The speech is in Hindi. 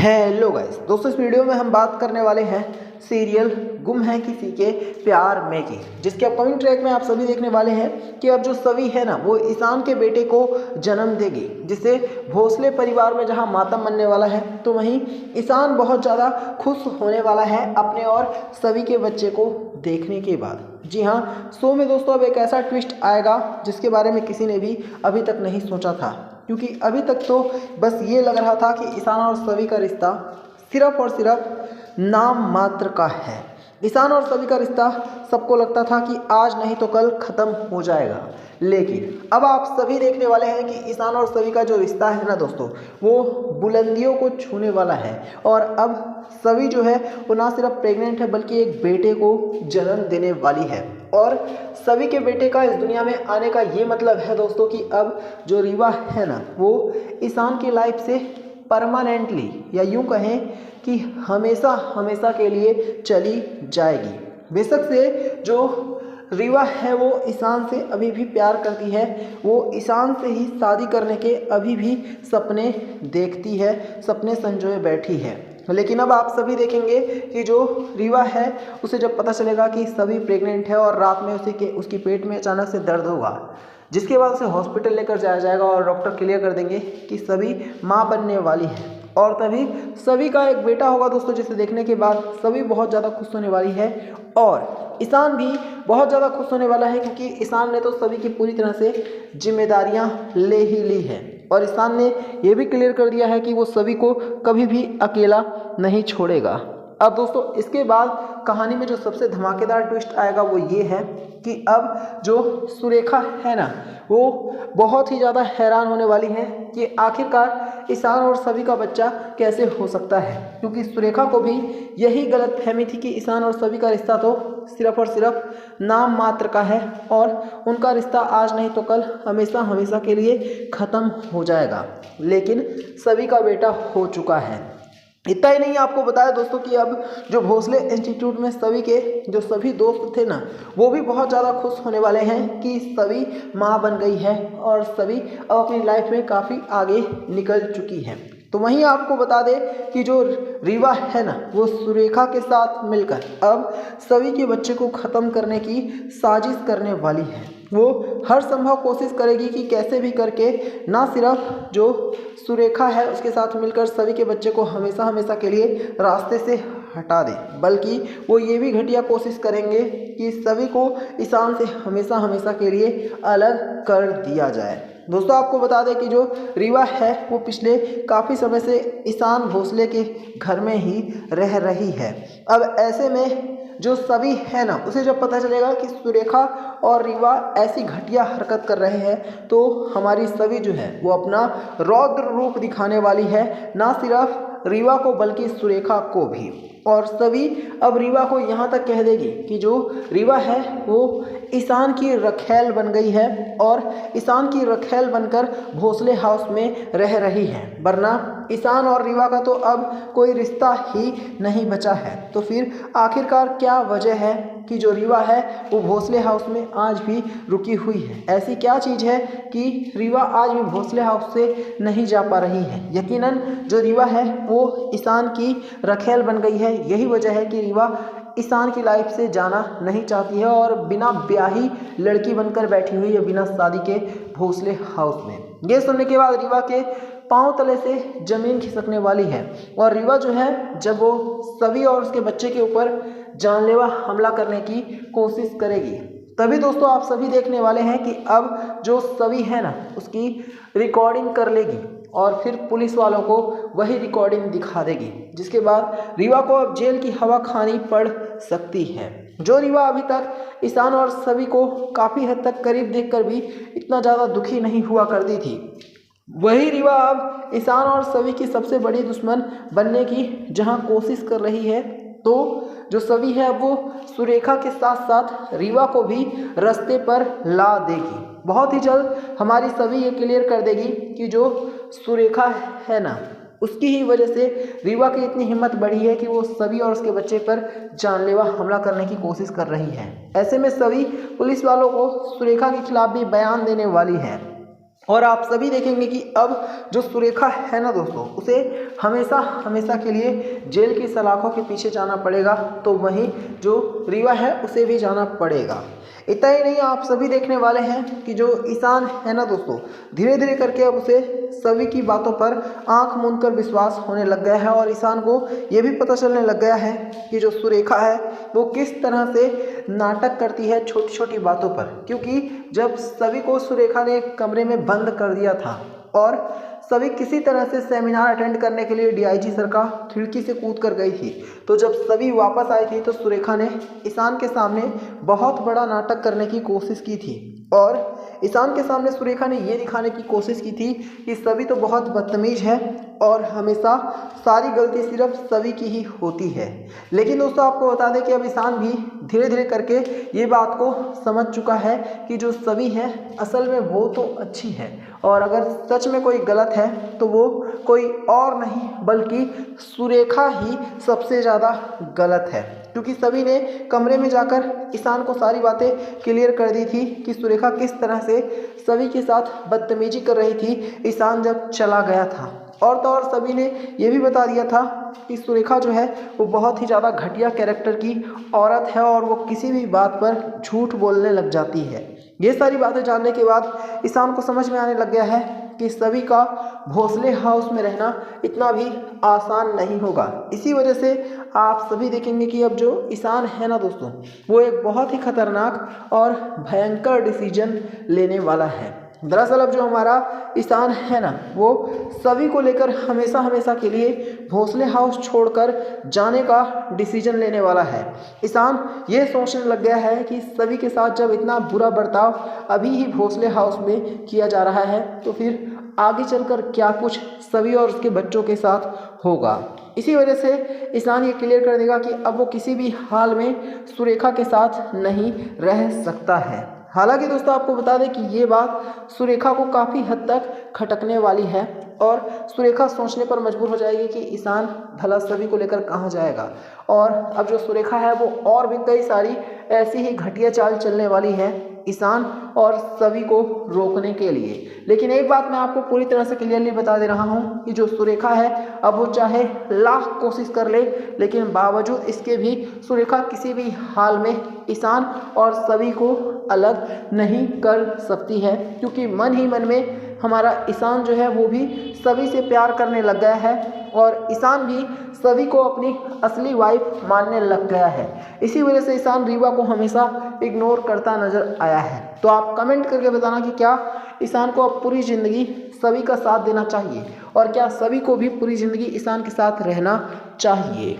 हेलो गाइस दोस्तों, इस वीडियो में हम बात करने वाले हैं सीरियल गुम है किसी के प्यार में की, जिसके अपकमिंग ट्रैक में आप सभी देखने वाले हैं कि अब जो सवी है ना वो ईशान के बेटे को जन्म देगी, जिससे भोसले परिवार में जहां मातम मनने वाला है तो वहीं ईशान बहुत ज़्यादा खुश होने वाला है अपने और सवी के बच्चे को देखने के बाद। जी हाँ, शो में दोस्तों अब एक ऐसा ट्विस्ट आएगा जिसके बारे में किसी ने भी अभी तक नहीं सोचा था, क्योंकि अभी तक तो बस ये लग रहा था कि ईशान और सवी का रिश्ता सिर्फ और सिर्फ नाम मात्र का है। ईशान और सवी का रिश्ता सबको लगता था कि आज नहीं तो कल ख़त्म हो जाएगा, लेकिन अब आप सभी देखने वाले हैं कि ईशान और सवी का जो रिश्ता है ना दोस्तों, वो बुलंदियों को छूने वाला है। और अब सवी जो है वो ना सिर्फ प्रेग्नेंट है बल्कि एक बेटे को जन्म देने वाली है। और सभी के बेटे का इस दुनिया में आने का ये मतलब है दोस्तों कि अब जो रीवा है ना वो ईशान की लाइफ से परमानेंटली या यूं कहें कि हमेशा हमेशा के लिए चली जाएगी। बेशक से जो रीवा है वो ईशान से अभी भी प्यार करती है, वो ईशान से ही शादी करने के अभी भी सपने देखती है, सपने संजोए बैठी है। लेकिन अब आप सभी देखेंगे कि जो रीवा है उसे जब पता चलेगा कि सभी प्रेग्नेंट है और रात में उसकी पेट में अचानक से दर्द होगा, जिसके बाद उसे हॉस्पिटल लेकर जाया जाएगा और डॉक्टर क्लियर कर देंगे कि सभी माँ बनने वाली है। और तभी सभी का एक बेटा होगा दोस्तों, जिसे देखने के बाद सभी बहुत ज़्यादा खुश होने वाली है और ईशान भी बहुत ज़्यादा खुश होने वाला है, क्योंकि ईशान ने तो सभी की पूरी तरह से जिम्मेदारियां ले ही ली है। और ईशान ने यह भी क्लियर कर दिया है कि वो सभी को कभी भी अकेला नहीं छोड़ेगा। अब दोस्तों इसके बाद कहानी में जो सबसे धमाकेदार ट्विस्ट आएगा वो ये है कि अब जो सुरेखा है ना वो बहुत ही ज़्यादा हैरान होने वाली है कि आखिरकार ईशान और सभी का बच्चा कैसे हो सकता है, क्योंकि सुरेखा को भी यही गलतफहमी थी कि ईशान और सभी का रिश्ता तो सिर्फ और सिर्फ नाम मात्र का है और उनका रिश्ता आज नहीं तो कल हमेशा हमेशा के लिए ख़त्म हो जाएगा। लेकिन सभी का बेटा हो चुका है। इतना ही नहीं, आपको बताया दोस्तों कि अब जो भोसले इंस्टीट्यूट में सभी के जो सभी दोस्त थे ना वो भी बहुत ज़्यादा खुश होने वाले हैं कि सभी माँ बन गई है और सभी अब अपनी लाइफ में काफ़ी आगे निकल चुकी है। तो वहीं आपको बता दें कि जो रीवा है ना वो सुरेखा के साथ मिलकर अब सभी के बच्चे को ख़त्म करने की साजिश करने वाली है। वो हर संभव कोशिश करेगी कि कैसे भी करके ना सिर्फ जो सुरेखा है उसके साथ मिलकर सभी के बच्चे को हमेशा हमेशा के लिए रास्ते से हटा दे, बल्कि वो ये भी घटिया कोशिश करेंगे कि सभी को ईशान से हमेशा हमेशा के लिए अलग कर दिया जाए। दोस्तों आपको बता दें कि जो रीवा है वो पिछले काफ़ी समय से ईशान भोसले के घर में ही रह रही है। अब ऐसे में जो सभी है ना उसे जब पता चलेगा कि सुरेखा और रीवा ऐसी घटिया हरकत कर रहे हैं तो हमारी सभी जो है वो अपना रौद्र रूप दिखाने वाली है, ना सिर्फ रीवा को बल्कि सुरेखा को भी। और सभी अब रीवा को यहाँ तक कह देगी कि जो रीवा है वो ईशान की रखेल बन गई है और ईशान की रखेल बनकर भोसले हाउस में रह रही है, वरना ईशान और रीवा का तो अब कोई रिश्ता ही नहीं बचा है। तो फिर आखिरकार क्या वजह है कि जो रीवा है वो भोसले हाउस में आज भी रुकी हुई है? ऐसी क्या चीज़ है कि रीवा आज भी भोसले हाउस से नहीं जा पा रही है? यकीनन जो रीवा है वो ईशान की रखेल बन गई है। यही वजह है कि रीवा ईशान की लाइफ से जाना नहीं चाहती है और बिना ब्याही लड़की बनकर बैठी हुई है बिना शादी के भोसले हाउस में। ये सुनने के बाद रीवा के पांव तले से जमीन खिसकने वाली है और रीवा जो है जब वो सभी और उसके बच्चे के ऊपर जानलेवा हमला करने की कोशिश करेगी, तभी दोस्तों आप सभी देखने वाले हैं कि अब जो सभी है ना उसकी रिकॉर्डिंग कर लेगी और फिर पुलिस वालों को वही रिकॉर्डिंग दिखा देगी, जिसके बाद रीवा को अब जेल की हवा खानी पड़ सकती है। जो रीवा अभी तक ईशान और सभी को काफ़ी हद तक करीब देखकर भी इतना ज़्यादा दुखी नहीं हुआ करती थी, वही रीवा अब ईशान और सभी की सबसे बड़ी दुश्मन बनने की जहां कोशिश कर रही है। तो जो सभी है वो सुरेखा के साथ साथ रीवा को भी रास्ते पर ला देगी। बहुत ही जल्द हमारी सभी ये क्लियर कर देगी कि जो सुरेखा है ना उसकी ही वजह से रीवा की इतनी हिम्मत बढ़ी है कि वो सभी और उसके बच्चे पर जानलेवा हमला करने की कोशिश कर रही है। ऐसे में सभी पुलिस वालों को सुरेखा के खिलाफ भी बयान देने वाली है। और आप सभी देखेंगे कि अब जो सुरेखा है ना दोस्तों, उसे हमेशा हमेशा के लिए जेल की सलाखों के पीछे जाना पड़ेगा, तो वहीं जो रीवा है उसे भी जाना पड़ेगा। इतना ही नहीं, आप सभी देखने वाले हैं कि जो ईशान है ना दोस्तों, धीरे धीरे करके अब उसे सभी की बातों पर आंख मूंद कर विश्वास होने लग गया है और ईशान को ये भी पता चलने लग गया है कि जो सुरेखा है वो किस तरह से नाटक करती है छोटी छोटी बातों पर। क्योंकि जब सभी को सुरेखा ने कमरे में बंद कर दिया था और सभी किसी तरह से सेमिनार अटेंड करने के लिए डीआईजी सर का खिड़की से कूद कर गई थी, तो जब सभी वापस आई थी तो सुरेखा ने ईशान के सामने बहुत बड़ा नाटक करने की कोशिश की थी और ईशान के सामने सुरेखा ने ये दिखाने की कोशिश की थी कि सभी तो बहुत बदतमीज है और हमेशा सारी गलती सिर्फ सभी की ही होती है। लेकिन दोस्तों आपको बता दें कि अब ईशान भी धीरे धीरे करके ये बात को समझ चुका है कि जो सभी है असल में वो तो अच्छी है और अगर सच में कोई गलत है तो वो कोई और नहीं बल्कि सुरेखा ही सबसे ज़्यादा गलत है। क्योंकि सभी ने कमरे में जाकर ईशान को सारी बातें क्लियर कर दी थी कि सुरेखा किस तरह से सभी के साथ बदतमीजी कर रही थी ईशान जब चला गया था। और तो और सभी ने यह भी बता दिया था कि सुरेखा जो है वो बहुत ही ज़्यादा घटिया कैरेक्टर की औरत है और वो किसी भी बात पर झूठ बोलने लग जाती है। ये सारी बातें जानने के बाद ईशान को समझ में आने लग गया है कि सभी का भोसले हाउस में रहना इतना भी आसान नहीं होगा। इसी वजह से आप सभी देखेंगे कि अब जो ईशान है ना दोस्तों, वो एक बहुत ही खतरनाक और भयंकर डिसीजन लेने वाला है। दरअसल अब जो हमारा ईशान है ना, वो सभी को लेकर हमेशा हमेशा के लिए भोसले हाउस छोड़कर जाने का डिसीजन लेने वाला है। ईशान ये सोचने लग गया है कि सभी के साथ जब इतना बुरा बर्ताव अभी ही भोसले हाउस में किया जा रहा है तो फिर आगे चलकर क्या कुछ सभी और उसके बच्चों के साथ होगा। इसी वजह से ईशान ये क्लियर कर देगा कि अब वो किसी भी हाल में सुरेखा के साथ नहीं रह सकता है। हालांकि दोस्तों आपको बता दें कि ये बात सुरेखा को काफ़ी हद तक खटकने वाली है और सुरेखा सोचने पर मजबूर हो जाएगी कि ईशान भला सभी को लेकर कहाँ जाएगा। और अब जो सुरेखा है वो और भी कई सारी ऐसी ही घटिया चाल चलने वाली है ईशान और सभी को रोकने के लिए। लेकिन एक बात मैं आपको पूरी तरह से क्लियरली बता दे रहा हूँ कि जो सुरेखा है अब वो चाहे लाख कोशिश कर ले, लेकिन बावजूद इसके भी सुरेखा किसी भी हाल में ईशान और सभी को अलग नहीं कर सकती है। क्योंकि मन ही मन में हमारा ईशान जो है वो भी सभी से प्यार करने लग गया है और ईशान भी सभी को अपनी असली वाइफ मानने लग गया है। इसी वजह से ईशान रीवा को हमेशा इग्नोर करता नजर आया है। तो आप कमेंट करके बताना कि क्या ईशान को अब पूरी ज़िंदगी सभी का साथ देना चाहिए और क्या सभी को भी पूरी ज़िंदगी ईशान के साथ रहना चाहिए।